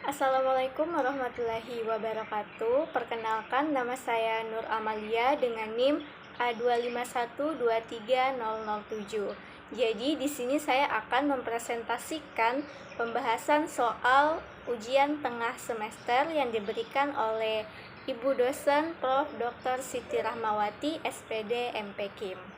Assalamualaikum warahmatullahi wabarakatuh. Perkenalkan, nama saya Nur Amalia dengan NIM A251230007. Jadi di sini saya akan mempresentasikan pembahasan soal ujian tengah semester yang diberikan oleh Ibu dosen Prof. Dr. Siti Rahmawati, SPD MPKIM.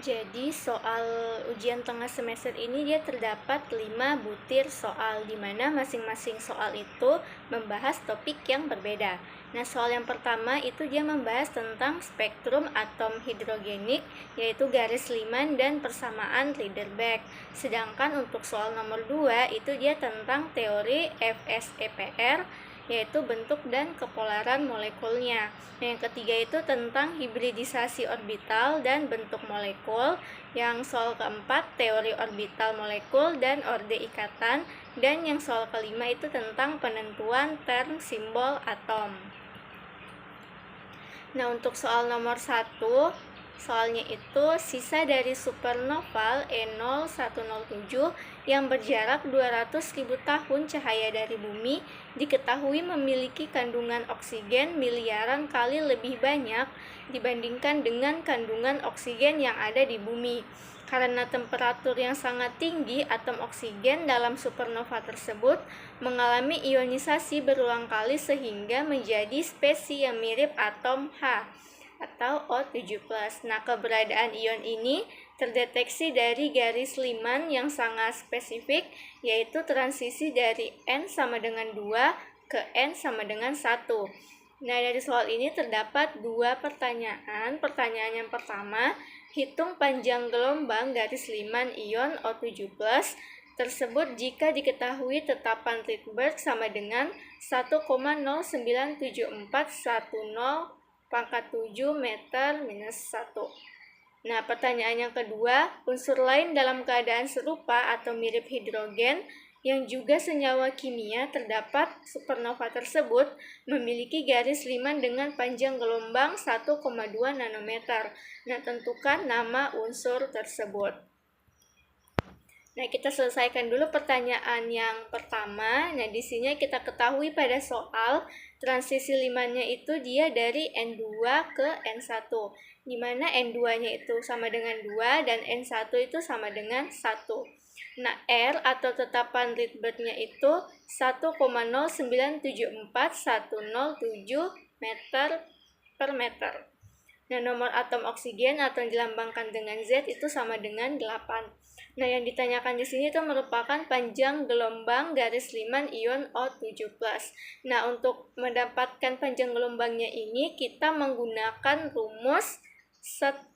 Jadi soal ujian tengah semester ini dia terdapat 5 butir soal, di mana masing-masing soal itu membahas topik yang berbeda. Nah, soal yang pertama itu dia membahas tentang spektrum atom hidrogenik, yaitu garis Lyman dan persamaan Rydberg. Sedangkan untuk soal nomor 2 itu dia tentang teori FSEPR, yaitu bentuk dan kepolaran molekulnya. Yang ketiga itu tentang hibridisasi orbital dan bentuk molekul. Yang soal keempat teori orbital molekul dan orde ikatan. Dan yang soal kelima itu tentang penentuan term simbol atom. Nah, untuk soal nomor 1, soalnya itu sisa dari supernova E0107 yang berjarak 200.000 tahun cahaya dari bumi diketahui memiliki kandungan oksigen miliaran kali lebih banyak dibandingkan dengan kandungan oksigen yang ada di bumi. Karena temperatur yang sangat tinggi, atom oksigen dalam supernova tersebut mengalami ionisasi berulang kali sehingga menjadi spesies yang mirip atom H atau O7+. Nah, keberadaan ion ini terdeteksi dari garis Lyman yang sangat spesifik, yaitu transisi dari N sama dengan 2 ke N sama dengan 1. Nah, dari soal ini terdapat 2 pertanyaan. Pertanyaan yang pertama, hitung panjang gelombang garis Lyman ion O7+ tersebut jika diketahui tetapan Rydberg sama dengan 1,09741 pangkat 7 meter minus 1. Nah, pertanyaan yang kedua, unsur lain dalam keadaan serupa atau mirip hidrogen yang juga senyawa kimia terdapat supernova tersebut memiliki garis Lyman dengan panjang gelombang 1,2 nanometer. Nah, tentukan nama unsur tersebut. Nah, kita selesaikan dulu pertanyaan yang pertama. Nah, di sini kita ketahui pada soal transisi Lyman-nya itu dia dari N2 ke N1, di mana N2-nya itu sama dengan 2 dan N1 itu sama dengan 1. Nah, R atau tetapan Rydberg-nya itu 1,0974107 meter per meter. Nah, nomor atom oksigen atau yang dilambangkan dengan Z itu sama dengan 8. Nah, yang ditanyakan di sini itu merupakan panjang gelombang garis Lyman ion O7+. Nah, untuk mendapatkan panjang gelombangnya ini kita menggunakan rumus 1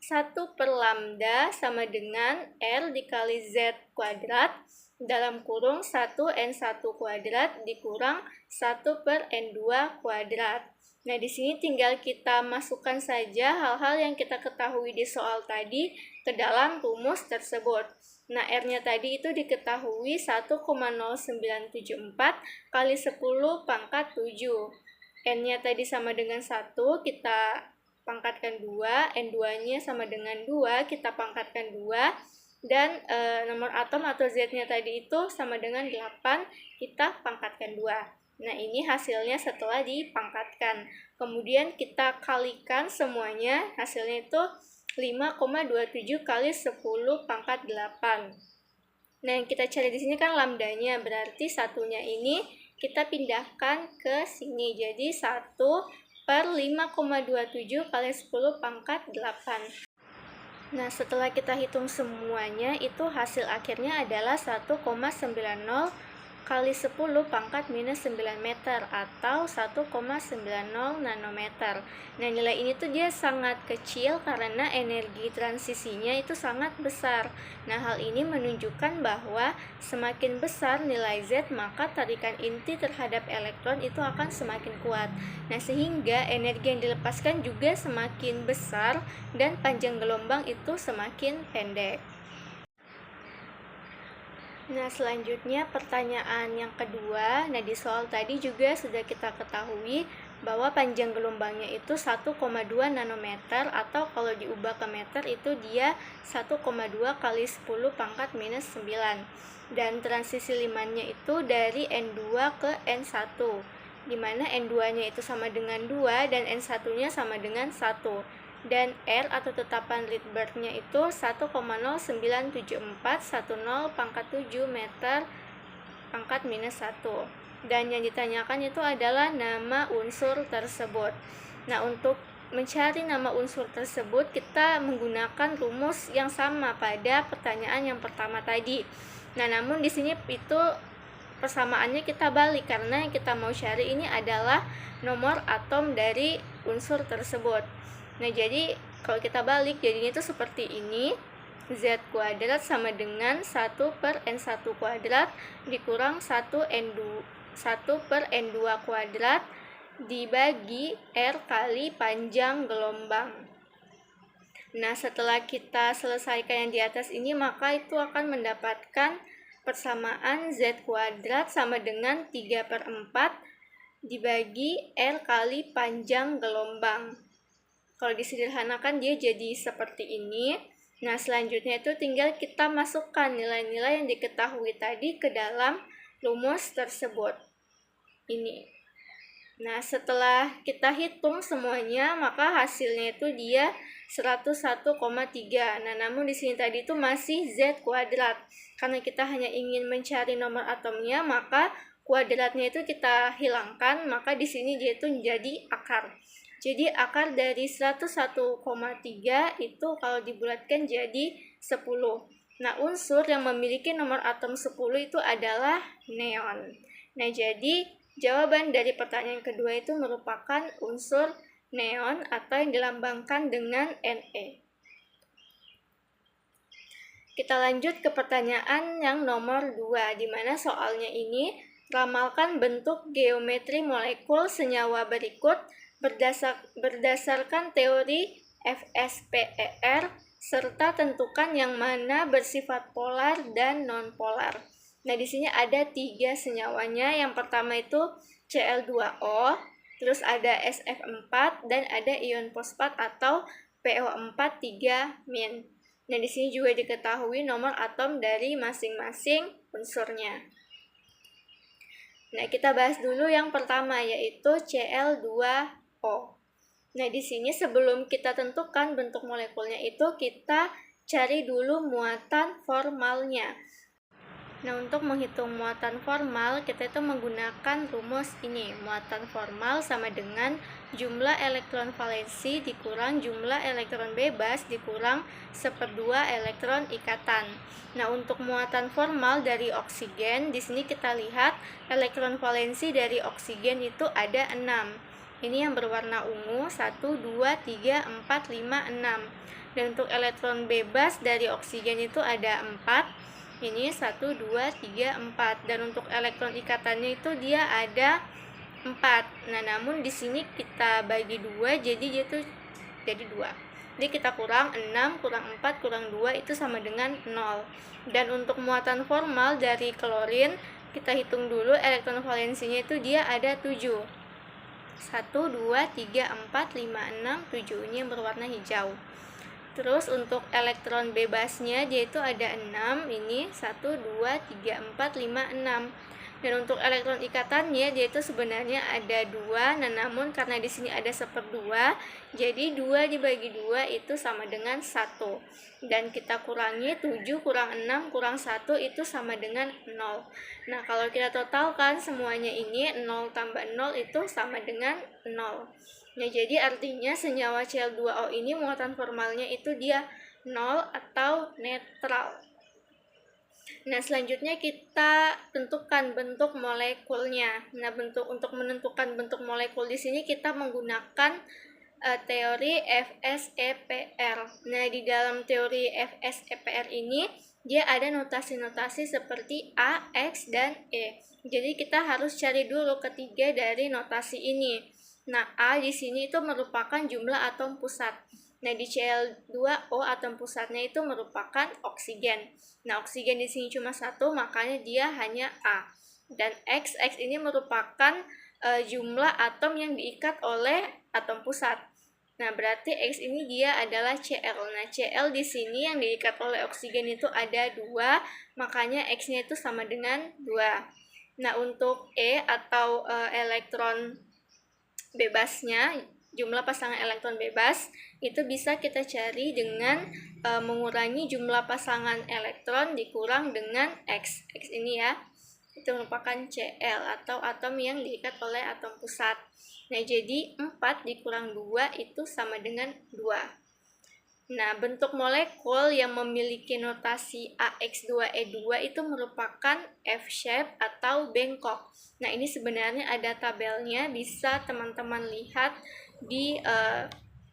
per lambda sama dengan R dikali Z kuadrat dalam kurung 1N1 kuadrat dikurang 1 per N2 kuadrat. Nah, di sini tinggal kita masukkan saja hal-hal yang kita ketahui di soal tadi ke dalam rumus tersebut. Nah, R-nya tadi itu diketahui 1,0974 kali 10 pangkat 7. N-nya tadi sama dengan 1, kita pangkatkan 2, N2-nya sama dengan 2, kita pangkatkan 2, dan nomor atom atau Z-nya tadi itu sama dengan 8, kita pangkatkan 2. Nah, ini hasilnya setelah dipangkatkan. Kemudian kita kalikan semuanya, hasilnya itu 5,27 kali 10 pangkat 8. Nah, yang kita cari di sini kan lambdanya, berarti satunya ini kita pindahkan ke sini. Jadi 1 per 5,27 kali 10 pangkat 8. Nah, setelah kita hitung semuanya, itu hasil akhirnya adalah 1,90 kali 10 pangkat minus 9 meter atau 1,90 nanometer. Nah, nilai ini tuh dia sangat kecil karena energi transisinya itu sangat besar. Nah, hal ini menunjukkan bahwa semakin besar nilai Z, maka tarikan inti terhadap elektron itu akan semakin kuat. Nah, sehingga energi yang dilepaskan juga semakin besar dan panjang gelombang itu semakin pendek. Nah, selanjutnya pertanyaan yang kedua. Nah, di soal tadi juga sudah kita ketahui bahwa panjang gelombangnya itu 1,2 nanometer, atau kalau diubah ke meter itu dia 1,2 kali 10 pangkat minus 9. Dan transisi limannya itu dari N2 ke N1, dimana N2-nya itu sama dengan 2 dan N1-nya sama dengan 1. Dan R atau tetapan Rydberg-nya itu 1,097410 pangkat 7 meter pangkat minus 1. Dan yang ditanyakan itu adalah nama unsur tersebut. Nah, untuk mencari nama unsur tersebut kita menggunakan rumus yang sama pada pertanyaan yang pertama tadi. Nah, namun di sini itu persamaannya kita balik, karena yang kita mau cari ini adalah nomor atom dari unsur tersebut. Nah, jadi kalau kita balik jadinya itu seperti ini. Z kuadrat sama dengan 1 per N1 kuadrat dikurang 1 per N2 kuadrat dibagi R kali panjang gelombang. Nah, setelah kita selesaikan yang di atas ini, maka itu akan mendapatkan persamaan Z kuadrat sama dengan 3 per 4 dibagi R kali panjang gelombang. Kalau disederhanakan dia jadi seperti ini. Nah, selanjutnya itu tinggal kita masukkan nilai-nilai yang diketahui tadi ke dalam rumus tersebut. Ini. Nah, setelah kita hitung semuanya, maka hasilnya itu dia 101,3. Nah, namun di sini tadi itu masih Z kuadrat. Karena kita hanya ingin mencari nomor atomnya, maka kuadratnya itu kita hilangkan, maka di sini dia itu menjadi akar. Jadi akar dari 101,3 itu kalau dibulatkan jadi 10. Nah, unsur yang memiliki nomor atom 10 itu adalah neon. Nah, jadi jawaban dari pertanyaan kedua itu merupakan unsur neon atau yang dilambangkan dengan Ne. Kita lanjut ke pertanyaan yang nomor 2, di mana soalnya ini ramalkan bentuk geometri molekul senyawa berikut berdasarkan teori FSPER, serta tentukan yang mana bersifat polar dan non-polar. Nah, di sini ada 3 senyawanya. Yang pertama itu Cl2O, terus ada SF4, dan ada ion fosfat atau PO4 3-. Nah, di sini juga diketahui nomor atom dari masing-masing unsurnya. Nah, kita bahas dulu yang pertama, yaitu Cl2O. Nah, di sini sebelum kita tentukan bentuk molekulnya itu kita cari dulu muatan formalnya. Nah, untuk menghitung muatan formal, kita itu menggunakan rumus ini. Muatan formal sama dengan jumlah elektron valensi dikurang jumlah elektron bebas dikurang 1/2 elektron ikatan. Nah, untuk muatan formal dari oksigen, di sini kita lihat elektron valensi dari oksigen itu ada 6. Ini yang berwarna ungu, 1, 2, 3, 4, 5, 6. Dan untuk elektron bebas dari oksigen itu ada 4. Ini 1, 2, 3, 4. Dan untuk elektron ikatannya itu dia ada 4. Nah, namun di sini kita bagi 2, jadi dia tuh jadi 2. Jadi kita kurang 6, kurang 4, kurang 2 itu sama dengan 0. Dan untuk muatan formal dari klorin, kita hitung dulu elektron valensinya itu dia ada 7. 1, 2, 3, 4, 5, 6, 7. Ini yang berwarna hijau. Terus untuk elektron bebasnya dia itu ada 6. Ini 1, 2, 3, 4, 5, 6. Dan untuk elektron ikatannya dia itu sebenarnya ada 2. Nah, namun karena di sini ada 1/2, jadi 2 dibagi 2 itu sama dengan 1. Dan kita kurangi 7 kurang 6 kurang 1 itu sama dengan 0. Nah, kalau kita totalkan semuanya ini 0 tambah 0 itu sama dengan 0. Nah, jadi artinya senyawa Cl2O ini muatan formalnya itu dia 0 atau netral. Nah, selanjutnya kita tentukan bentuk molekulnya. Nah, untuk menentukan bentuk molekul di sini kita menggunakan teori FSEPR. Nah, di dalam teori FSEPR ini dia ada notasi-notasi seperti A, X, dan E. Jadi kita harus cari dulu ketiga dari notasi ini. Nah, A di sini itu merupakan jumlah atom pusat. Nah, di Cl2O atom pusatnya itu merupakan oksigen. Nah, oksigen di sini cuma 1, makanya dia hanya A. Dan X ini merupakan jumlah atom yang diikat oleh atom pusat. Nah, berarti X ini dia adalah Cl. Nah, Cl di sini yang diikat oleh oksigen itu ada 2, makanya X-nya itu sama dengan 2. Nah, untuk E atau elektron bebasnya, jumlah pasangan elektron bebas, itu bisa kita cari dengan mengurangi jumlah pasangan elektron dikurang dengan X. X ini ya, itu merupakan Cl atau atom yang diikat oleh atom pusat. Nah, jadi 4 dikurang 2 itu sama dengan 2. Nah, bentuk molekul yang memiliki notasi AX2E2 itu merupakan F-shape atau bengkok. Nah, ini sebenarnya ada tabelnya, bisa teman-teman lihat di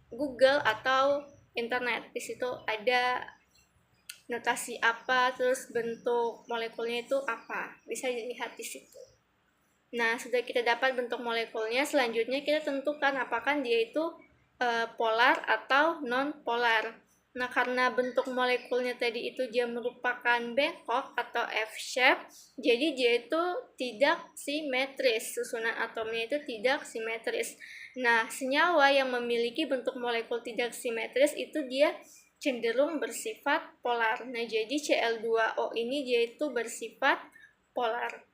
Google atau internet. Di situ ada notasi apa, terus bentuk molekulnya itu apa, bisa dilihat di situ. Nah, sudah kita dapat bentuk molekulnya, selanjutnya kita tentukan apakah dia itu polar atau non-polar. Nah, karena bentuk molekulnya tadi itu dia merupakan bengkok atau F-shape, jadi dia itu tidak simetris, susunan atomnya itu tidak simetris. Nah, senyawa yang memiliki bentuk molekul tidak simetris itu dia cenderung bersifat polar. Nah, jadi Cl2O ini dia itu bersifat polar.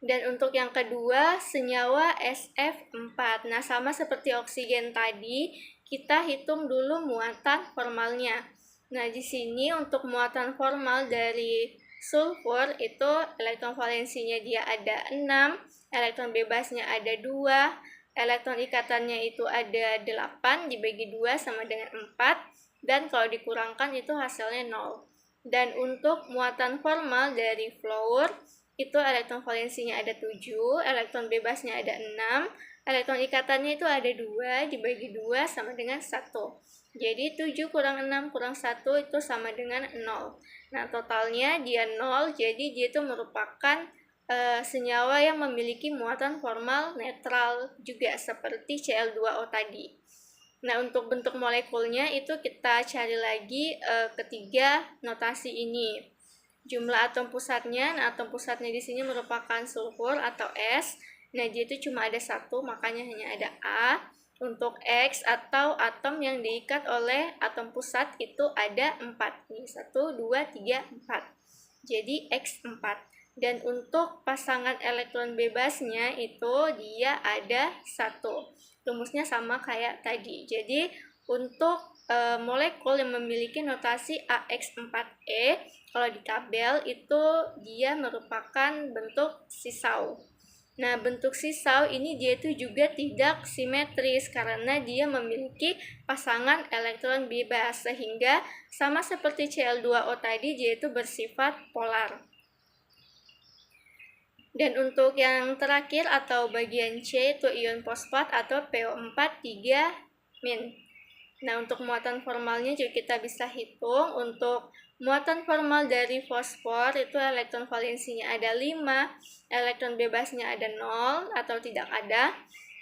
Dan untuk yang kedua, senyawa SF4. Nah, sama seperti oksigen tadi, kita hitung dulu muatan formalnya. Nah, di sini untuk muatan formal dari sulfur itu elektron valensinya dia ada 6, elektron bebasnya ada 2, elektron ikatannya itu ada 8 dibagi 2 sama dengan 4, dan kalau dikurangkan itu hasilnya 0. Dan untuk muatan formal dari fluor itu elektron valensinya ada 7, elektron bebasnya ada 6, elektron ikatannya itu ada 2 dibagi 2 sama dengan 1. Jadi 7 kurang 6 kurang 1 itu sama dengan 0. Nah, totalnya dia 0, jadi dia itu merupakan senyawa yang memiliki muatan formal netral juga seperti Cl2O tadi. Nah, untuk bentuk molekulnya itu kita cari lagi ketiga notasi ini. Jumlah atom pusatnya, nah atom pusatnya di sini merupakan sulfur atau S. Nah, dia itu cuma ada 1, makanya hanya ada A. Untuk X atau atom yang diikat oleh atom pusat itu ada 4. Ini 1, 2, 3, 4. Jadi X4. Dan untuk pasangan elektron bebasnya itu dia ada 1. Rumusnya sama kayak tadi. Jadi untuk molekul yang memiliki notasi AX4E, kalau di tabel itu dia merupakan bentuk sisau. Nah, bentuk sisau ini dia itu juga tidak simetris karena dia memiliki pasangan elektron bebas, sehingga sama seperti Cl2O tadi dia itu bersifat polar. Dan untuk yang terakhir atau bagian C itu ion fosfat atau PO4 3-. Nah, untuk muatan formalnya juga kita bisa hitung. Untuk muatan formal dari fosfor itu elektron valensinya ada 5, elektron bebasnya ada 0 atau tidak ada.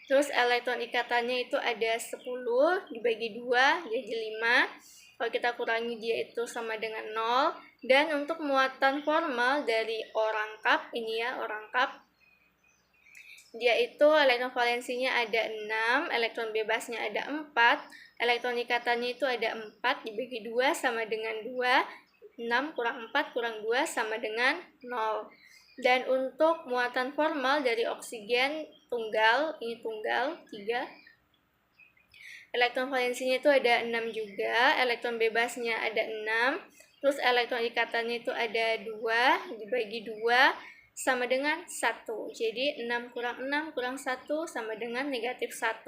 Terus elektron ikatannya itu ada 10 dibagi 2 jadi 5. Kalau kita kurangi dia itu sama dengan 0. Dan untuk muatan formal dari orangkap, ini ya orangkap, dia itu elektron valensinya ada 6, elektron bebasnya ada 4, elektron ikatannya itu ada 4 dibagi 2 sama dengan 2, 6 kurang 4 kurang 2 sama dengan 0. Dan untuk muatan formal dari oksigen tunggal, ini tunggal 3, elektron valensinya itu ada 6 juga, elektron bebasnya ada 6, terus elektron ikatannya itu ada 2 dibagi 2 sama dengan 1. Jadi 6 kurang 6 kurang 1 sama dengan negatif 1.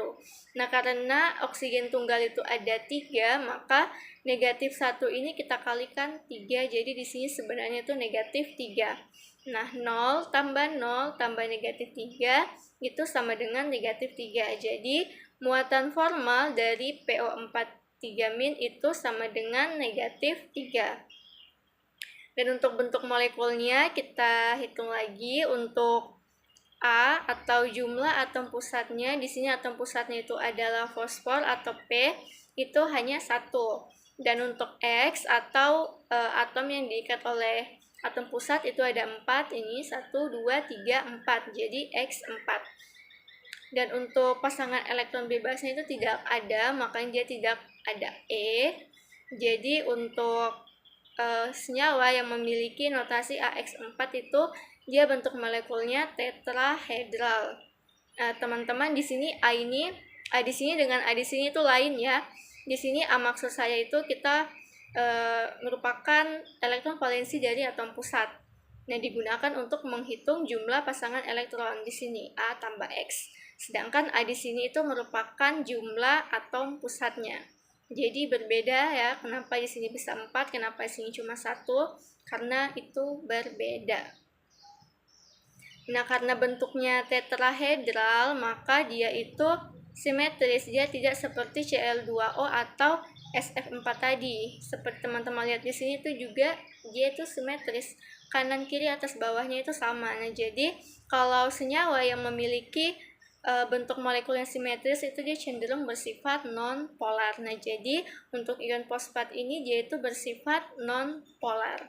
Nah, karena oksigen tunggal itu ada 3, maka negatif 1 ini kita kalikan 3. Jadi di sini sebenarnya itu negatif 3. Nah, 0 tambah 0 tambah negatif 3 itu sama dengan negatif 3. Jadi muatan formal dari PO4 3- itu sama dengan negatif 3. Dan untuk bentuk molekulnya kita hitung lagi. Untuk A atau jumlah atom pusatnya, di sini atom pusatnya itu adalah fosfor atau P, itu hanya 1. Dan untuk X atau atom yang diikat oleh atom pusat itu ada 4, ini 1, 2, 3, 4, jadi X4. Dan untuk pasangan elektron bebasnya itu tidak ada, makanya dia tidak ada E. Jadi untuk senyawa yang memiliki notasi AX4 itu dia bentuk molekulnya tetrahedral. Nah, teman-teman di sini A di sini dengan A di sini itu lain ya. Di sini A maksud saya itu kita merupakan elektron valensi dari atom pusat. Nah, digunakan untuk menghitung jumlah pasangan elektron di sini A tambah X. Sedangkan A di sini itu merupakan jumlah atom pusatnya. Jadi berbeda ya, kenapa di sini bisa 4, kenapa di sini cuma 1, karena itu berbeda. Nah, karena bentuknya tetrahedral, maka dia itu simetris, dia tidak seperti Cl2O atau SF4 tadi. Seperti teman-teman lihat di sini itu juga dia itu simetris, kanan kiri atas bawahnya itu sama. Nah, jadi kalau senyawa yang memiliki bentuk molekul yang simetris itu dia cenderung bersifat non-polar. Nah, jadi untuk ion fosfat ini dia itu bersifat non-polar.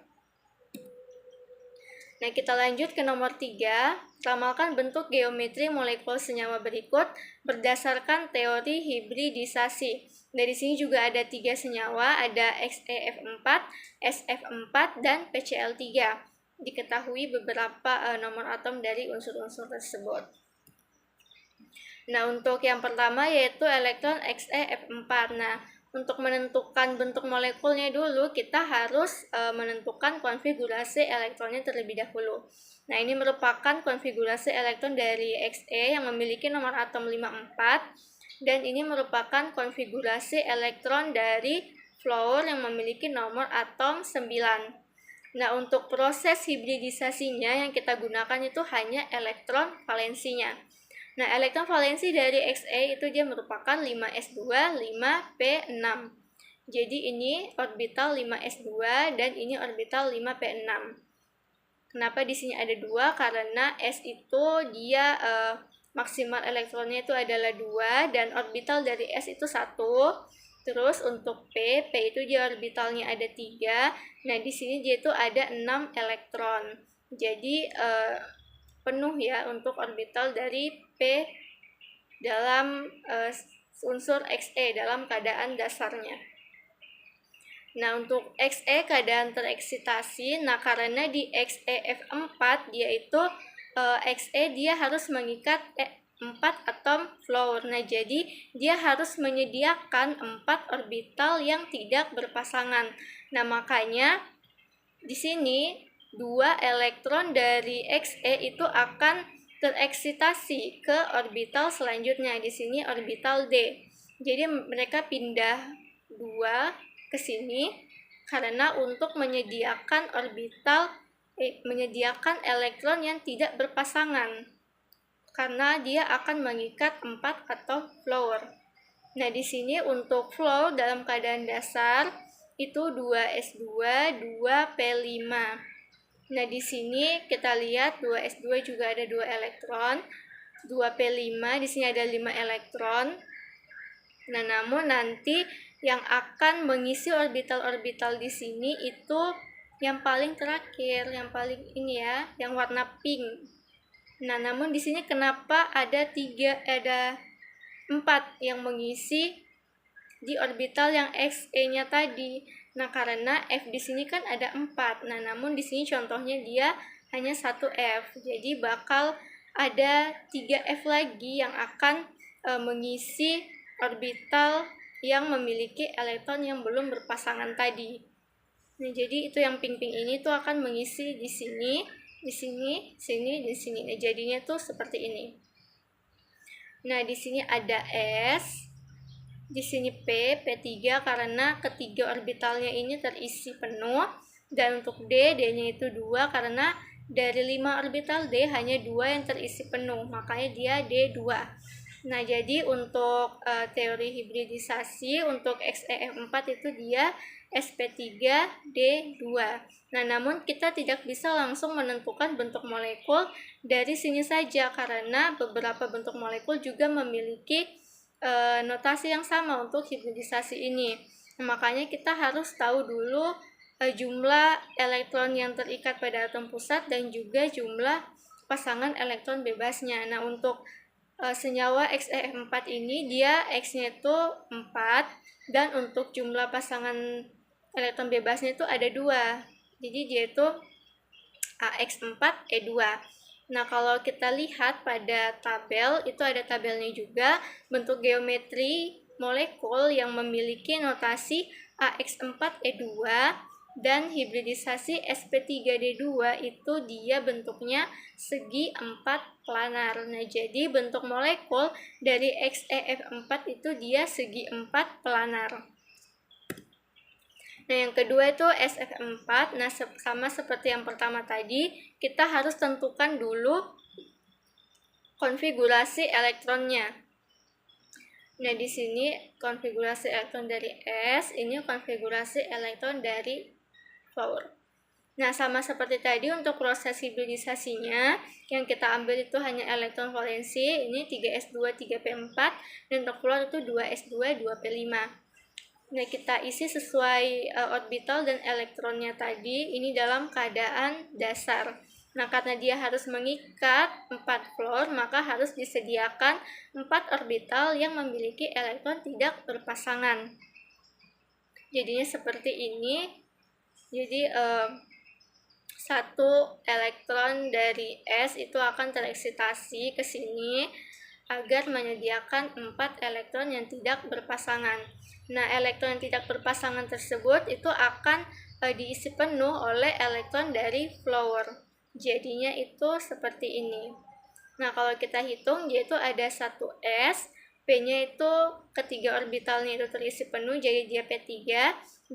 Nah, kita lanjut ke nomor 3. Ramalkan bentuk geometri molekul senyawa berikut berdasarkan teori hibridisasi. Dari sini juga ada 3 senyawa, ada XeF4, SF4, dan PCl3. Diketahui beberapa nomor atom dari unsur-unsur tersebut. Nah, untuk yang pertama yaitu elektron XeF4. Nah, untuk menentukan bentuk molekulnya dulu, kita harus menentukan konfigurasi elektronnya terlebih dahulu. Nah, ini merupakan konfigurasi elektron dari Xe yang memiliki nomor atom 54, dan ini merupakan konfigurasi elektron dari fluor yang memiliki nomor atom 9. Nah, untuk proses hibridisasinya yang kita gunakan itu hanya elektron valensinya. Nah, elektron valensi dari Xe itu dia merupakan 5s2, 5p6. Jadi ini orbital 5s2 dan ini orbital 5p6. Kenapa di sini ada 2? Karena S itu dia maksimal elektronnya itu adalah 2 dan orbital dari S itu 1. Terus untuk P itu dia orbitalnya ada 3. Nah, di sini dia itu ada 6 elektron. Jadi penuh ya untuk orbital dari P dalam unsur Xe dalam keadaan dasarnya. Nah, untuk Xe keadaan tereksitasi, nah karena di XeF4 dia itu Xe dia harus mengikat 4 atom fluor. Nah, jadi dia harus menyediakan 4 orbital yang tidak berpasangan. Nah, makanya di sini 2 elektron dari Xe itu akan tereksitasi ke orbital selanjutnya. Di sini orbital D. Jadi mereka pindah 2 ke sini karena untuk menyediakan menyediakan elektron yang tidak berpasangan. Karena dia akan mengikat 4 atom fluor. Nah, di sini untuk fluor dalam keadaan dasar itu 2s2, 2p5. Nah, di sini kita lihat 2s2 juga ada 2 elektron, 2p5 di sini ada 5 elektron. Nah, namun nanti yang akan mengisi orbital-orbital di sini itu yang paling terakhir, yang paling ini ya, yang warna pink. Nah, namun di sini kenapa ada 4 yang mengisi di orbital yang Xe-nya tadi? Nah, karena F di sini kan ada 4. Nah, namun di sini contohnya dia hanya 1 F. Jadi bakal ada 3 F lagi yang akan mengisi orbital yang memiliki elektron yang belum berpasangan tadi. Nah, jadi itu yang pink-pink ini tuh akan mengisi di sini, di sini, sini, di sini. Nah, jadinya tuh seperti ini. Nah, di sini ada S. Di sini P3 karena ketiga orbitalnya ini terisi penuh. Dan untuk D-nya itu 2 karena dari 5 orbital D hanya 2 yang terisi penuh. Makanya dia D2. Nah, jadi untuk teori hibridisasi untuk XeF4 itu dia sp3d2. Nah, namun kita tidak bisa langsung menentukan bentuk molekul dari sini saja karena beberapa bentuk molekul juga memiliki notasi yang sama untuk hibridisasi ini. Nah, makanya kita harus tahu dulu jumlah elektron yang terikat pada atom pusat dan juga jumlah pasangan elektron bebasnya. Nah, untuk senyawa Xe4 ini dia X-nya itu 4 dan untuk jumlah pasangan elektron bebasnya itu ada 2. Jadi dia itu AX4E2. Nah, kalau kita lihat pada tabel, itu ada tabelnya juga, bentuk geometri molekul yang memiliki notasi AX4E2 dan hibridisasi sp3d2 itu dia bentuknya segi 4 planar. Nah, jadi bentuk molekul dari XeF4 itu dia segi 4 planar. Nah, yang kedua itu SF4. Nah, sama seperti yang pertama tadi, kita harus tentukan dulu konfigurasi elektronnya. Nah, di sini konfigurasi elektron dari S, ini konfigurasi elektron dari flower. Nah, sama seperti tadi untuk proses hibridisasinya, yang kita ambil itu hanya elektron valensi, ini 3s2, 3p4, dan untuk flower itu 2s2, 2p5. Nah, kita isi sesuai orbital dan elektronnya tadi, ini dalam keadaan dasar. Nah, karena dia harus mengikat 4 fluor, maka harus disediakan 4 orbital yang memiliki elektron tidak berpasangan. Jadinya seperti ini. Jadi, satu elektron dari S itu akan tereksitasi ke sini agar menyediakan 4 elektron yang tidak berpasangan. Nah, elektron yang tidak berpasangan tersebut itu akan diisi penuh oleh elektron dari flower. Jadinya itu seperti ini. Nah, kalau kita hitung, dia itu ada 1s, P-nya itu ketiga orbitalnya itu terisi penuh, jadi dia P3,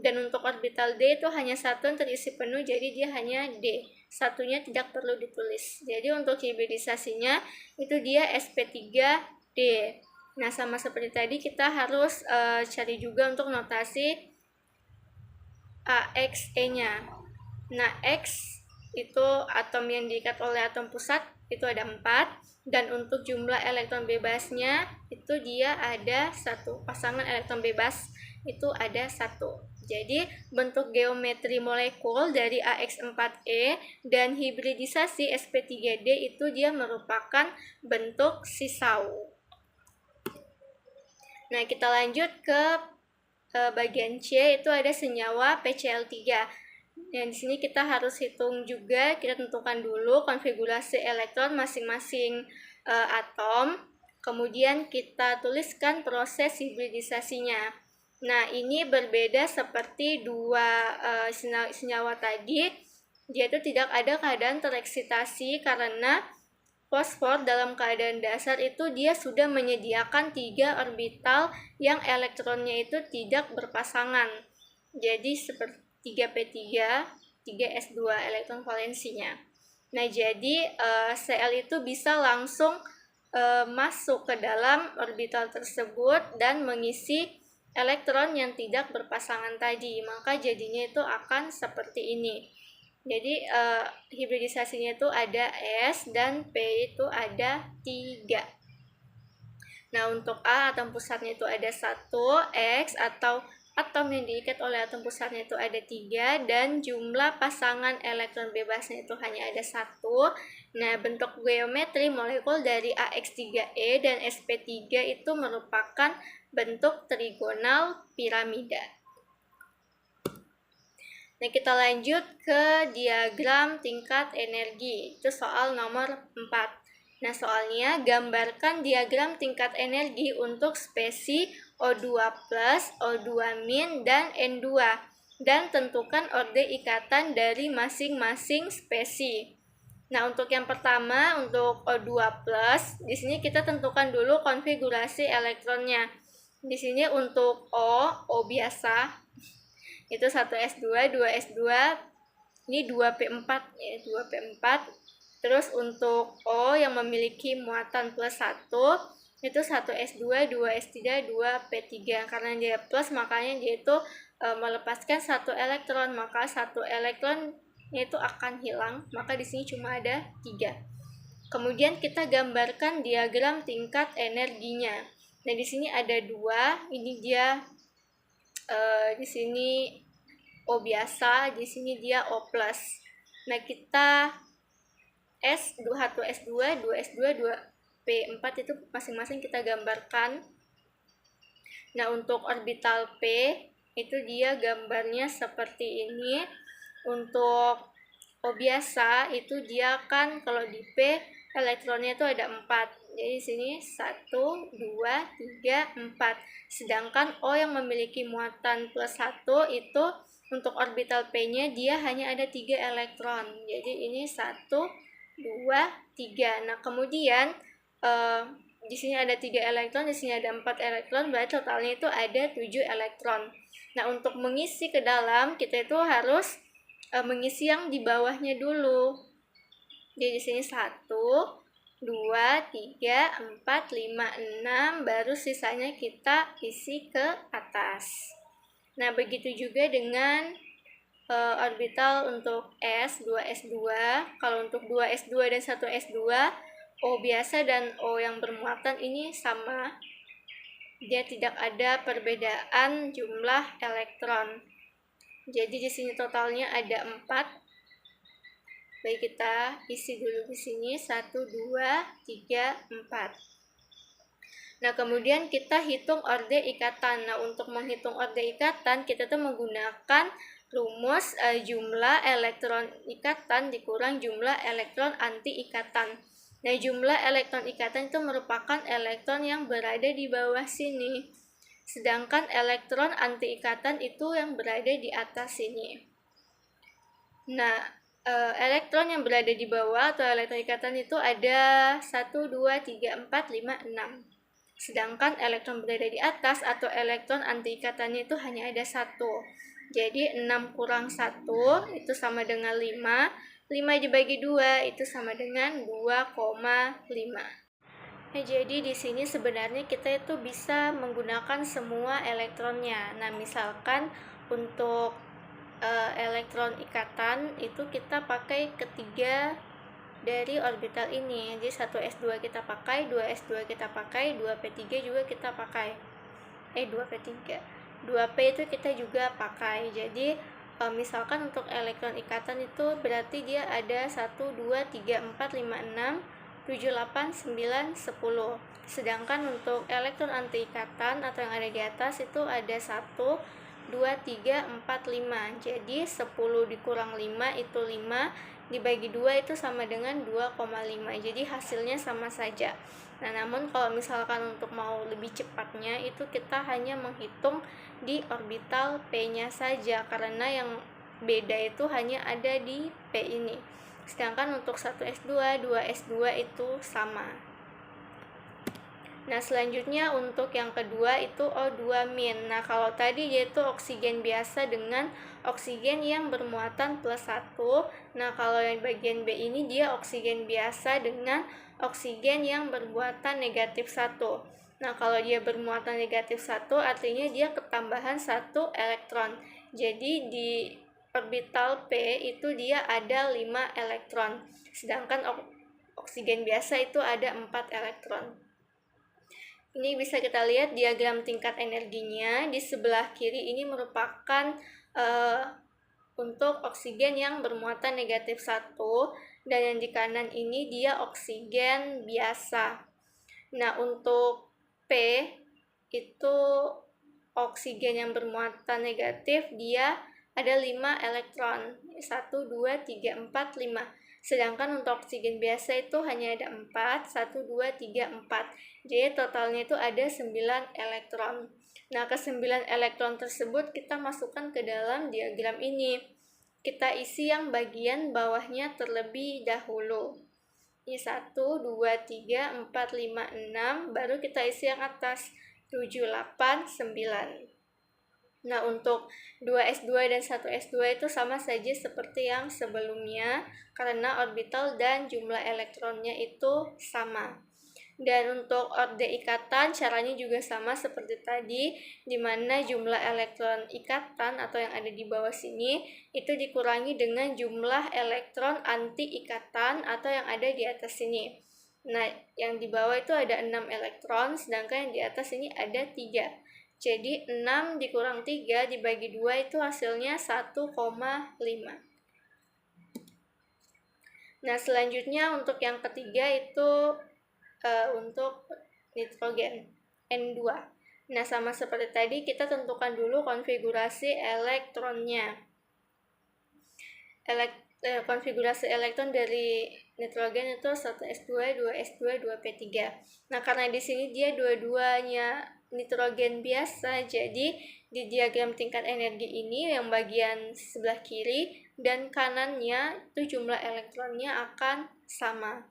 dan untuk orbital D itu hanya satu yang terisi penuh, jadi dia hanya D. Satunya tidak perlu ditulis. Jadi untuk hibridisasinya itu dia sp3d. Nah, sama seperti tadi kita harus cari juga untuk notasi AXE-nya. Nah, X itu atom yang diikat oleh atom pusat itu ada 4, dan untuk jumlah elektron bebasnya itu dia ada 1. Pasangan elektron bebas itu ada 1. Jadi, bentuk geometri molekul dari AX4E dan hibridisasi sp3d itu dia merupakan bentuk sisau. Nah, kita lanjut ke bagian C, itu ada senyawa PCl3. Yang di sini kita harus hitung juga, kita tentukan dulu konfigurasi elektron masing-masing atom, kemudian kita tuliskan proses hibridisasinya. Nah, ini berbeda seperti dua senyawa tadi, dia itu tidak ada keadaan tereksitasi karena fosfor dalam keadaan dasar itu dia sudah menyediakan 3 orbital yang elektronnya itu tidak berpasangan. Jadi seperti 3p3, 3s2 elektron valensinya. Nah, jadi Cl itu bisa langsung masuk ke dalam orbital tersebut dan mengisi elektron yang tidak berpasangan tadi. Maka jadinya itu akan seperti ini. Jadi hibridisasinya itu ada S dan P itu ada 3. Nah, untuk A atom pusatnya itu ada 1, X atau atom yang diikat oleh atom pusatnya itu ada 3, dan jumlah pasangan elektron bebasnya itu hanya ada 1. Nah, bentuk geometri molekul dari AX3E dan sp3 itu merupakan bentuk trigonal piramida. Nah, kita lanjut ke diagram tingkat energi. Itu soal nomor 4. Nah, soalnya gambarkan diagram tingkat energi untuk spesi O2+, O2-, dan N2, dan tentukan orde ikatan dari masing-masing spesi. Nah, untuk yang pertama, untuk O2+, di sini kita tentukan dulu konfigurasi elektronnya. Di sini untuk O biasa, itu 1s2, 2s2, ini 2p4 ya, 2p4. Terus untuk O yang memiliki muatan plus 1 itu 1s2, 2s3, 2p3. Karena dia plus makanya dia itu melepaskan 1 elektron, maka 1 elektron itu akan hilang, maka di sini cuma ada 3. Kemudian kita gambarkan diagram tingkat energinya. Nah, di sini ada 2, ini dia di sini O biasa, di sini dia O+. Nah, kita S1, S2, 2S2, 2P4 itu masing-masing kita gambarkan. Nah, untuk orbital P itu dia gambarnya seperti ini. Untuk O biasa itu dia kan kalau di P elektronnya itu ada 4. Jadi di sini 1, 2, 3, 4. Sedangkan O yang memiliki muatan +1 itu untuk orbital P-nya dia hanya ada 3 elektron. Jadi ini 1, 2, 3. Nah, kemudian di sini ada 3 elektron, di sini ada 4 elektron, berarti totalnya itu ada 7 elektron. Nah, untuk mengisi ke dalam, kita itu harus mengisi yang di bawahnya dulu. Jadi di sini 1, 2, 3, 4, 5, 6, baru sisanya kita isi ke atas. Nah, begitu juga dengan orbital untuk S, 2S2. Kalau untuk 2S2 dan 1S2, O biasa dan O yang bermuatan ini sama. Dia tidak ada perbedaan jumlah elektron. Jadi di sini totalnya ada 4. Baik, kita isi dulu di sini 1, 2, 3, 4. Nah, kemudian kita hitung orde ikatan. Nah, untuk menghitung orde ikatan, kita tuh menggunakan rumus jumlah elektron ikatan dikurang jumlah elektron anti ikatan. Nah, jumlah elektron ikatan itu merupakan elektron yang berada di bawah sini. Sedangkan elektron anti ikatan itu yang berada di atas sini. Nah, elektron yang berada di bawah atau elektron ikatan itu ada 1, 2, 3, 4, 5, 6. Sedangkan elektron berada di atas atau elektron anti ikatannya itu hanya ada 1. Jadi 6 kurang 1 itu sama dengan 5. 5 dibagi 2 itu sama dengan 2,5. Nah, jadi di sini sebenarnya kita itu bisa menggunakan semua elektronnya. Nah, misalkan untuk elektron ikatan itu kita pakai ketiga dari orbital ini. Jadi 1s2 kita pakai, 2s2 kita pakai, 2p3 juga kita pakai. 2p3. 2p itu kita juga pakai. Jadi misalkan untuk elektron ikatan itu berarti dia ada 1, 2, 3, 4, 5, 6, 7, 8, 9, 10. Sedangkan untuk elektron anti ikatan atau yang ada di atas itu ada 1, 2, 3, 4, 5. Jadi 10 dikurang 5 itu 5, dibagi 2 itu sama dengan 2,5. Jadi hasilnya sama saja. Nah, namun kalau misalkan untuk mau lebih cepatnya itu kita hanya menghitung di orbital P-nya saja, karena yang beda itu hanya ada di P ini. Sedangkan untuk 1s2, 2s2 itu sama. Nah, selanjutnya untuk yang kedua itu O2-. Nah, kalau tadi yaitu oksigen biasa dengan oksigen yang bermuatan +1. Nah, kalau yang bagian B ini dia oksigen biasa dengan oksigen yang bermuatan -1. Nah, kalau dia bermuatan -1 artinya dia ketambahan 1 elektron. Jadi di orbital P itu dia ada 5 elektron. Sedangkan oksigen biasa itu ada 4 elektron. Ini bisa kita lihat diagram tingkat energinya. Di sebelah kiri ini merupakan untuk oksigen yang bermuatan -1, dan yang di kanan ini dia oksigen biasa. Nah, untuk P itu oksigen yang bermuatan negatif, dia ada 5 elektron. 1, 2, 3, 4, 5. Sedangkan untuk oksigen biasa itu hanya ada 4, 1, 2, 3, 4. Jadi totalnya itu ada 9 elektron. Nah, ke 9 elektron tersebut kita masukkan ke dalam diagram ini. Kita isi yang bagian bawahnya terlebih dahulu. Ini 1, 2, 3, 4, 5, 6. Baru kita isi yang atas 7, 8, 9. Nah, untuk 2s2 dan 1s2 itu sama saja seperti yang sebelumnya karena orbital dan jumlah elektronnya itu sama. Dan untuk orde ikatan caranya juga sama seperti tadi, di mana jumlah elektron ikatan atau yang ada di bawah sini itu dikurangi dengan jumlah elektron anti ikatan atau yang ada di atas sini. Nah, yang di bawah itu ada 6 elektron, sedangkan yang di atas ini ada 3. Jadi 6 dikurang 3 dibagi 2 itu hasilnya 1,5. Nah, selanjutnya untuk yang ketiga itu untuk nitrogen N2. Nah, sama seperti tadi, kita tentukan dulu konfigurasi elektronnya. Konfigurasi elektron dari nitrogen itu 1s2, 2s2, 2p3. Nah, karena di sini dia dua-duanya nitrogen biasa, jadi di diagram tingkat energi ini yang bagian sebelah kiri dan kanannya itu jumlah elektronnya akan sama.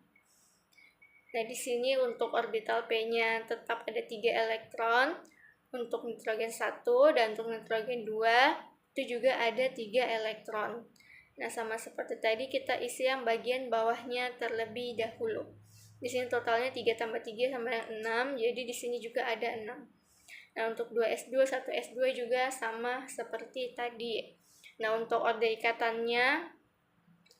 Nah, di sini untuk orbital P-nya tetap ada 3 elektron untuk nitrogen 1 dan untuk nitrogen 2 itu juga ada 3 elektron. Nah, sama seperti tadi kita isi yang bagian bawahnya terlebih dahulu. Di sini totalnya 3 tambah 3 sama dengan 6, jadi di sini juga ada 6. Nah, untuk 2s2, 1s2 juga sama seperti tadi. Nah, untuk order ikatannya,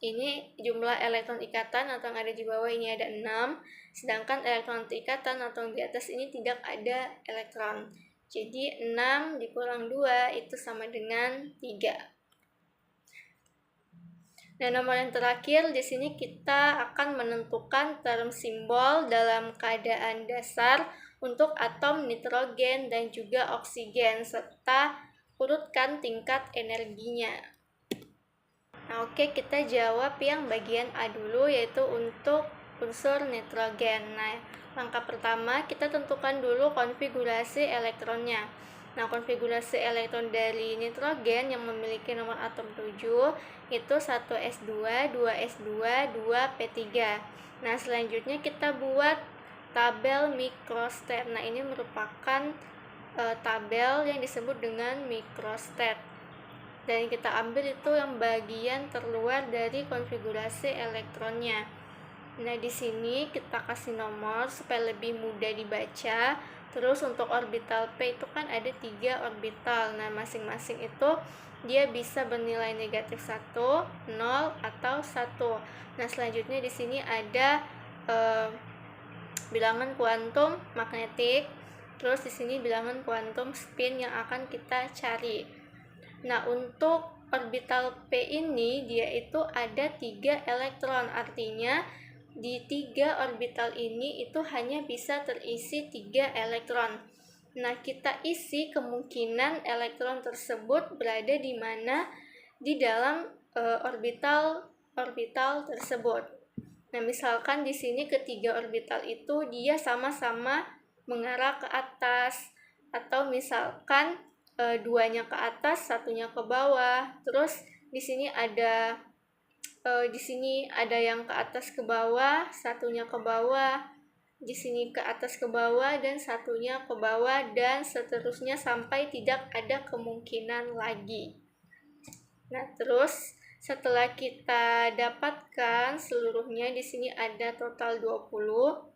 ini jumlah elektron ikatan atau yang ada di bawah ini ada 6, sedangkan elektron ikatan atau yang di atas ini tidak ada elektron. Jadi 6 dikurang 2 itu sama dengan 3. Nah, nomor yang terakhir di sini kita akan menentukan term simbol dalam keadaan dasar untuk atom nitrogen dan juga oksigen serta urutkan tingkat energinya. Nah, oke, kita jawab yang bagian A dulu, yaitu untuk unsur nitrogen. Nah, langkah pertama kita tentukan dulu konfigurasi elektronnya. Nah, konfigurasi elektron dari nitrogen yang memiliki nomor atom 7 itu 1s2, 2s2, 2p3. Nah, selanjutnya kita buat tabel mikrostat. Nah, ini merupakan tabel yang disebut dengan mikrostat. Dan kita ambil itu yang bagian terluar dari konfigurasi elektronnya. Nah, di sini kita kasih nomor supaya lebih mudah dibaca. Terus untuk orbital P itu kan ada 3 orbital. Nah, masing-masing itu dia bisa bernilai negatif 1, 0, atau 1. Nah, selanjutnya di sini ada bilangan kuantum magnetik. Terus di sini bilangan kuantum spin yang akan kita cari. Nah, untuk orbital P ini dia itu ada 3 elektron, artinya di 3 orbital ini itu hanya bisa terisi 3 elektron. Nah, kita isi kemungkinan elektron tersebut berada di mana di dalam orbital tersebut. Nah, misalkan di sini ketiga orbital itu dia sama-sama mengarah ke atas, atau misalkan duanya ke atas, satunya ke bawah. Terus di sini ada yang ke atas ke bawah, satunya ke bawah. Di sini ke atas ke bawah dan satunya ke bawah, dan seterusnya sampai tidak ada kemungkinan lagi. Nah, terus setelah kita dapatkan seluruhnya, di sini ada total 20.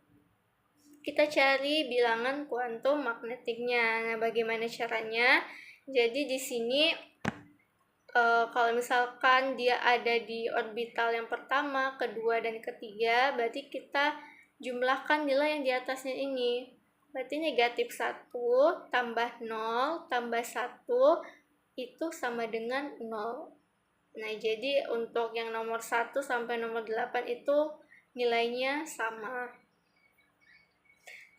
Kita cari bilangan kuantum magnetiknya. Nah, bagaimana caranya? Jadi di sini kalau misalkan dia ada di orbital yang pertama, kedua, dan ketiga, berarti kita jumlahkan nilai yang di atasnya ini. Berarti negatif 1 tambah 0 tambah 1 itu sama dengan 0. Nah, jadi untuk yang nomor 1 sampai nomor 8 itu nilainya sama.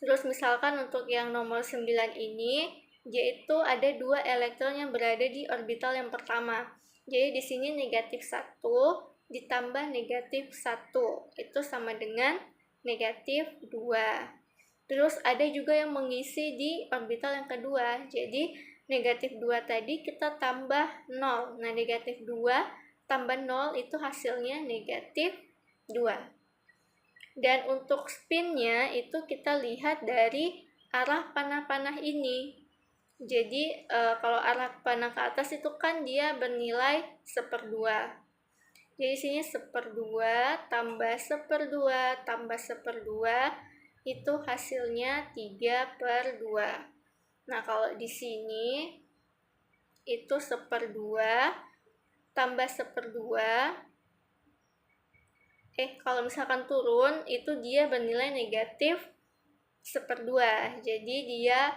Terus misalkan untuk yang nomor 9 ini, yaitu ada 2 elektron yang berada di orbital yang pertama. Jadi di sini negatif 1 ditambah negatif 1 itu sama dengan negatif 2. Terus ada juga yang mengisi di orbital yang kedua. Jadi negatif 2 tadi kita tambah 0. Nah, negatif 2 tambah 0 itu hasilnya negatif 2. Dan untuk spinnya itu kita lihat dari arah panah-panah ini. Jadi kalau arah panah ke atas itu kan dia bernilai 1/2. Jadi sini 1/2 tambah 1/2 tambah 1/2 itu hasilnya 3/2. Nah, kalau di sini itu 1/2 tambah 1/2. Kalau misalkan turun itu dia bernilai negatif 1/2. Jadi dia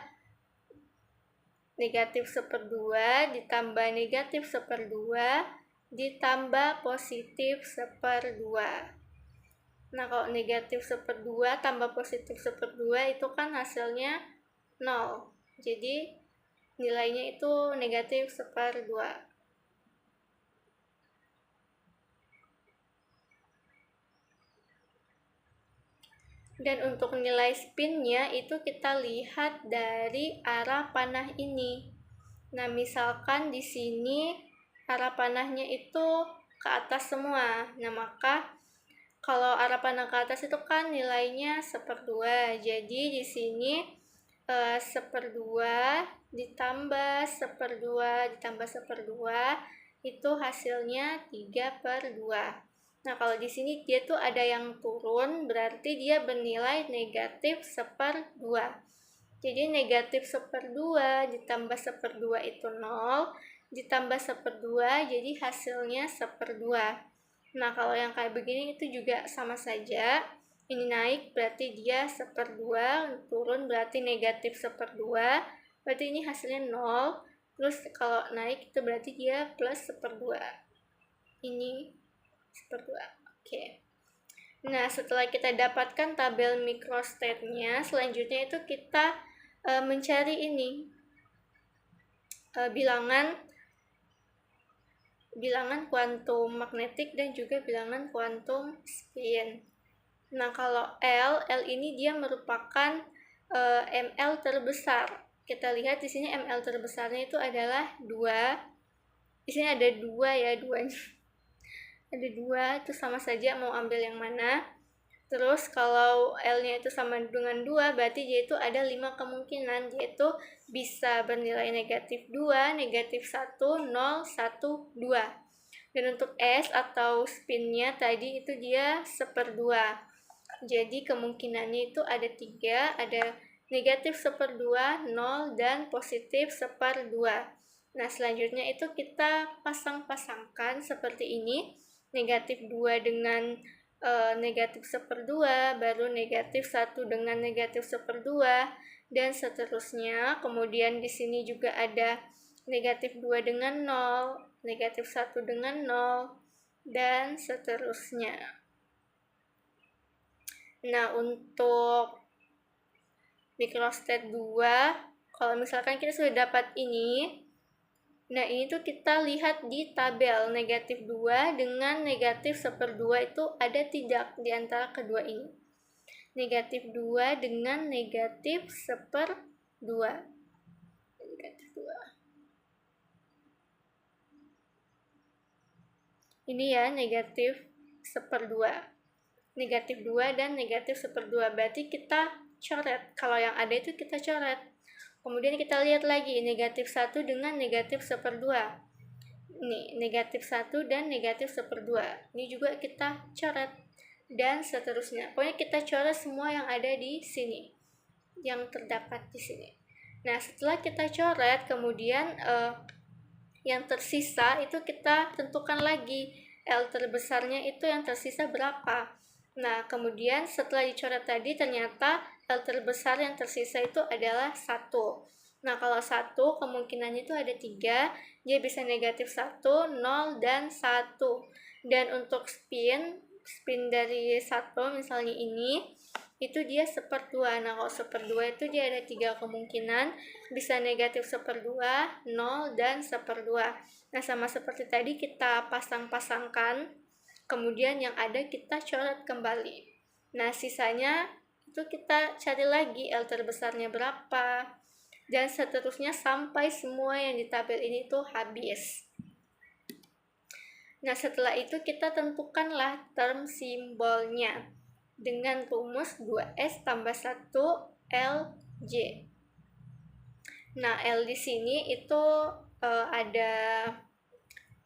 negatif 1/2 ditambah negatif 1/2 ditambah positif 1/2. Nah, kalau negatif 1/2 tambah positif 1/2 itu kan hasilnya 0. Jadi, nilainya itu negatif 1/2. Dan untuk nilai spinnya itu kita lihat dari arah panah ini. Nah, misalkan di sini arah panahnya itu ke atas semua. Nah, maka kalau arah panah ke atas itu kan nilainya 1/2. Jadi di sini 1/2 ditambah 1/2 ditambah 1/2 itu hasilnya 3/2. Nah, kalau di sini dia tuh ada yang turun, berarti dia bernilai negatif 1/2. Jadi negatif 1/2 ditambah 1/2 itu 0, ditambah 1/2 jadi hasilnya 1/2. Nah, kalau yang kayak begini itu juga sama saja. Ini naik berarti dia 1/2, turun berarti negatif 1/2, berarti ini hasilnya 0. Terus kalau naik itu berarti dia plus 1/2. Ini 1/2. Oke. Nah, setelah kita dapatkan tabel microstate-nya, selanjutnya itu kita mencari ini bilangan kuantum magnetik dan juga bilangan kuantum spin. Nah, kalau L ini dia merupakan ml terbesar. Kita lihat di sini ml terbesarnya itu adalah 2. Di sini ada 2 ya, duanya. Ada 2, itu sama saja mau ambil yang mana. Terus kalau L-nya itu sama dengan 2, berarti dia itu ada 5 kemungkinan, yaitu bisa bernilai negatif 2, negatif 1, 0, 1, 2. Dan untuk S atau spinnya tadi itu dia 1/2. Jadi kemungkinannya itu ada 3, ada negatif 1/2, 0, dan positif 1/2. Nah, selanjutnya itu kita pasang-pasangkan seperti ini. Negatif 2 dengan negatif 1/2, baru negatif 1 dengan negatif 1/2, dan seterusnya. Kemudian di sini juga ada negatif 2 dengan 0, negatif 1 dengan 0, dan seterusnya. Nah, untuk microstate 2, kalau misalkan kita sudah dapat ini, nah ini tuh kita lihat di tabel negatif 2 dengan negatif 1/2 itu ada tidak di antara kedua ini. Negatif 2 dengan negatif 1/2. Negatif 2. Ini ya, negatif 1/2. Negatif 2 dan negatif 1/2, berarti kita coret. Kalau yang ada itu kita coret. Kemudian kita lihat lagi negatif 1 dengan negatif 1/2. Ini negatif 1 dan negatif 1/2. Ini juga kita coret. Dan seterusnya. Pokoknya kita coret semua yang ada di sini, yang terdapat di sini. Nah, setelah kita coret, kemudian yang tersisa itu kita tentukan lagi L terbesarnya itu yang tersisa berapa. Nah, kemudian setelah dicoret tadi ternyata L terbesar yang tersisa itu adalah 1. Nah, kalau 1 kemungkinannya itu ada 3, dia bisa negatif 1, 0, dan 1. Dan untuk spin dari 1 misalnya ini, itu dia 1/2. Nah, kalau 1/2 itu dia ada 3 kemungkinan, bisa negatif 1/2, 0, dan 1/2. Nah, sama seperti tadi kita pasang-pasangkan, kemudian yang ada kita coret kembali. Nah, sisanya itu kita cari lagi L terbesarnya berapa, dan seterusnya sampai semua yang di tabel ini tuh habis. Nah, setelah itu kita tentukanlah term simbolnya dengan rumus 2S tambah 1 LJ. Nah, L di sini itu ada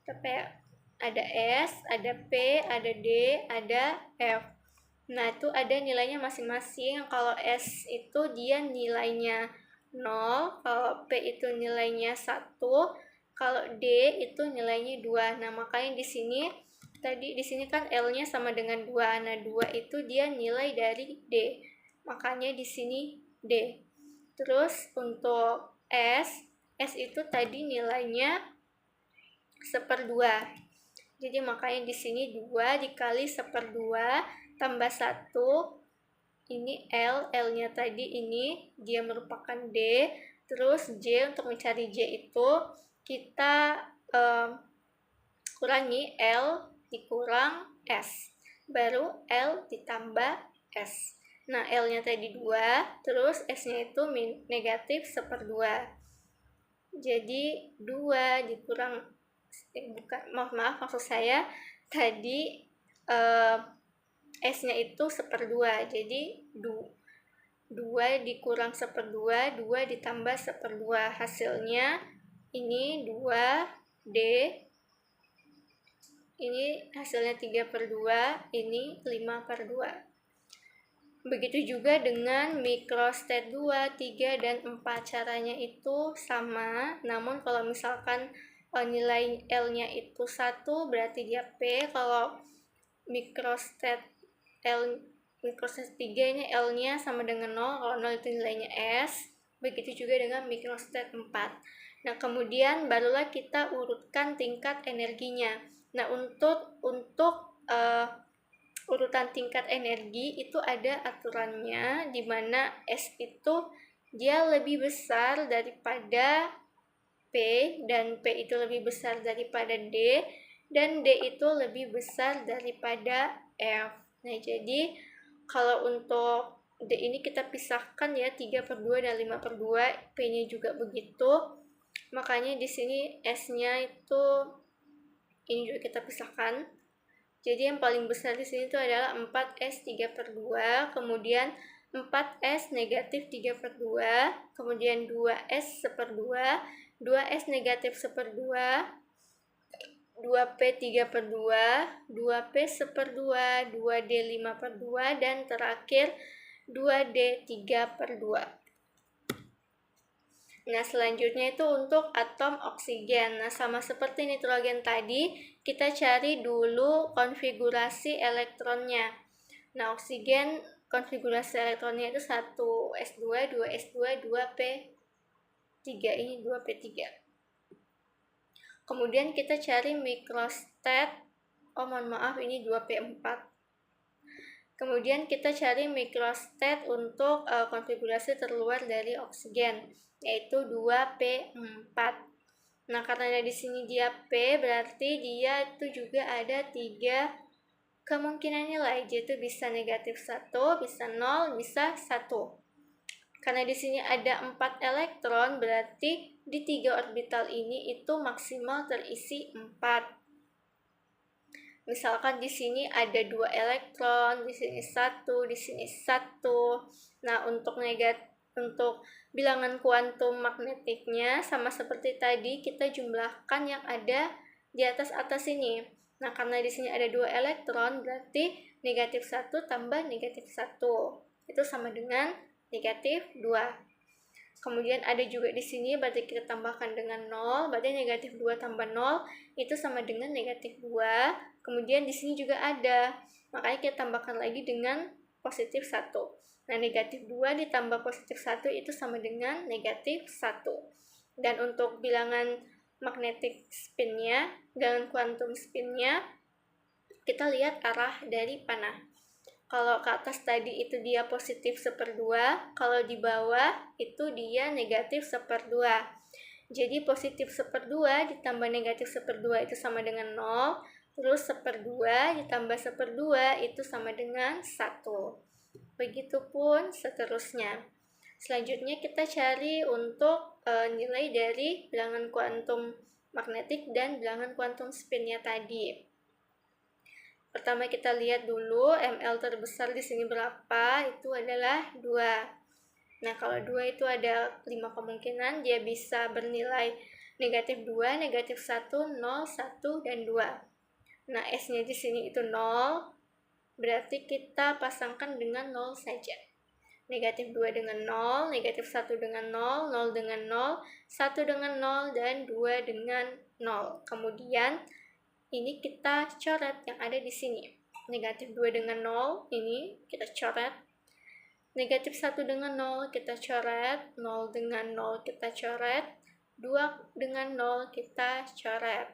apa ya? Ada S, ada P, ada D, ada F. Nah, itu ada nilainya masing-masing. Kalau S itu dia nilainya 0, kalau P itu nilainya 1, kalau D itu nilainya 2. Nah, makanya di sini kan L-nya sama dengan 2. Nah, 2 itu dia nilai dari D. Makanya di sini D. Terus untuk S S itu tadi nilainya 1/2. Jadi makanya di sini 2 dikali 1/2 tambah 1. Ini L-nya tadi ini dia merupakan D. Terus J, untuk mencari J itu kita kurangi L dikurang S. Baru L ditambah S. Nah, L-nya tadi 2, terus S-nya itu negatif 1/2. Jadi 2 dikurang, maaf, maksud saya tadi S-nya itu 1/2. Jadi 2 dikurang 1/2, 2 ditambah 1/2. Hasilnya ini 2D. Ini hasilnya 3/2, ini 5/2. Begitu juga dengan mikrostat 2, 3, dan 4. Caranya itu sama, namun kalau misalkan nilai L-nya itu 1, berarti dia P. Kalau mikrostat 3 ini L-nya sama dengan 0, kalau 0 itu nilainya S. Begitu juga dengan mikrostat 4. Nah, kemudian barulah kita urutkan tingkat energinya. Nah, untuk urutan tingkat energi itu ada aturannya, di mana S itu dia lebih besar daripada P, dan P itu lebih besar daripada D, dan D itu lebih besar daripada F. Nah, jadi kalau untuk D ini kita pisahkan ya, 3/2 dan 5/2, P-nya juga begitu. Makanya di sini S-nya itu ini juga kita pisahkan. Jadi yang paling besar di sini itu adalah 4S 3/2, kemudian 4S negatif 3/2, kemudian 2S 1/2, 2S negatif 1/2, 2P 3/2, 2P 1/2, 2D 5/2, dan terakhir 2D 3/2. Nah, selanjutnya itu untuk atom oksigen. Nah, sama seperti nitrogen tadi, kita cari dulu konfigurasi elektronnya. Nah, oksigen konfigurasi elektronnya itu 1s2, 2s2, 2p3. Ini 2p3. Kemudian kita cari mikrostat. Mohon maaf, ini 2p4. Kemudian kita cari mikrostat untuk konfigurasi terluar dari oksigen, yaitu 2p4. Nah, karena di sini dia P, berarti dia itu juga ada 3 kemungkinan nilai, yaitu bisa negatif 1, bisa 0, bisa 1. Karena di sini ada 4 elektron, berarti di 3 orbital ini itu maksimal terisi 4. Misalkan di sini ada 2 elektron, di sini 1, di sini 1. Nah, untuk bilangan kuantum magnetiknya sama seperti tadi, kita jumlahkan yang ada di atas ini. Nah, karena di sini ada 2 elektron, berarti negatif 1 tambah negatif 1 itu sama dengan negatif 2. Kemudian ada juga di sini, berarti kita tambahkan dengan 0, berarti negatif 2 tambah 0 itu sama dengan negatif 2. Kemudian di sini juga ada, makanya kita tambahkan lagi dengan positif 1. Nah, negatif 2 ditambah positif 1 itu sama dengan negatif 1. Dan untuk bilangan magnetic spin-nya, bilangan kuantum spin-nya, kita lihat arah dari panah. Kalau ke atas tadi itu dia positif 1/2, kalau di bawah itu dia negatif 1/2. Jadi positif 1/2 ditambah negatif 1/2 itu sama dengan 0, terus 1/2 ditambah 1/2 itu sama dengan 1. Begitupun seterusnya. Selanjutnya kita cari untuk nilai dari bilangan kuantum magnetik dan bilangan kuantum spin-nya tadi. Pertama kita lihat dulu ml terbesar di sini berapa, itu adalah 2. Nah, kalau 2 itu ada 5 kemungkinan, dia bisa bernilai negatif 2, negatif 1, 0, 1, dan 2. Nah, S-nya di sini itu 0, berarti kita pasangkan dengan 0 saja. Negatif 2 dengan 0, negatif 1 dengan 0, 0 dengan 0, 1 dengan 0, dan 2 dengan 0. Kemudian ini kita coret yang ada di sini. Negatif 2 dengan 0, ini kita coret. Negatif 1 dengan 0, kita coret. 0 dengan 0, kita coret. 2 dengan 0 kita coret.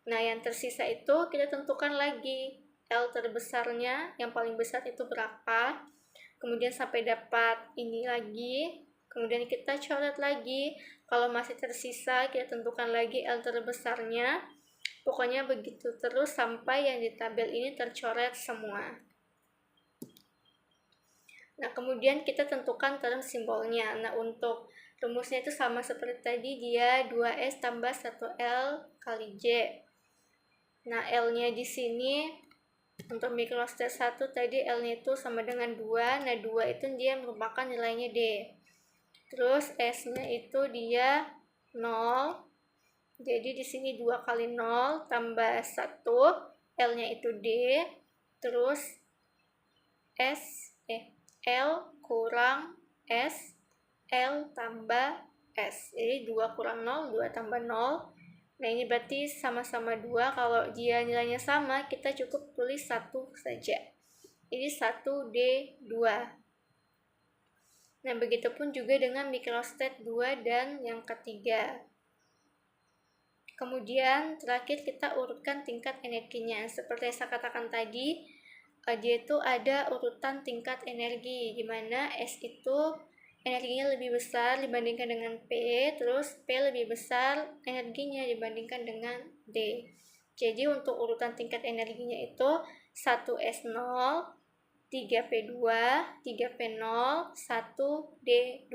Nah, yang tersisa itu kita tentukan lagi L terbesarnya, yang paling besar itu berapa. Kemudian sampai dapat ini lagi, kemudian kita coret lagi. Kalau masih tersisa, kita tentukan lagi L terbesarnya. Pokoknya begitu terus sampai yang di tabel ini tercoret semua. Nah, kemudian kita tentukan term simbolnya. Nah, untuk rumusnya itu sama seperti tadi, dia 2S tambah 1L kali J. Nah, L-nya di sini untuk mikrostat 1 tadi L-nya itu sama dengan 2. Nah, 2 itu dia merupakan nilainya D. Terus S-nya itu dia 0. Jadi di sini 2 kali 0 tambah 1, L-nya itu D. Terus L kurang S, L tambah S. Jadi 2 kurang 0, 2 tambah 0. Nah, ini berarti sama-sama 2. Kalau dia nilainya sama, kita cukup tulis 1 saja. Jadi 1D2. Nah, begitupun juga dengan mikrostat 2 dan yang ketiga. Kemudian terakhir kita urutkan tingkat energinya. Seperti saya katakan tadi, dia itu ada urutan tingkat energi, di mana S itu energinya lebih besar dibandingkan dengan P, terus P lebih besar energinya dibandingkan dengan D. Jadi untuk urutan tingkat energinya itu 1S0, 3P2, 3P0, 1D2.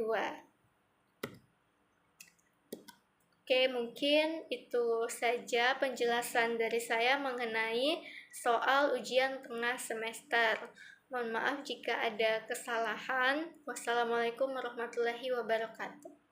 Oke, mungkin itu saja penjelasan dari saya mengenai soal ujian tengah semester. Mohon maaf jika ada kesalahan. Wassalamualaikum warahmatullahi wabarakatuh.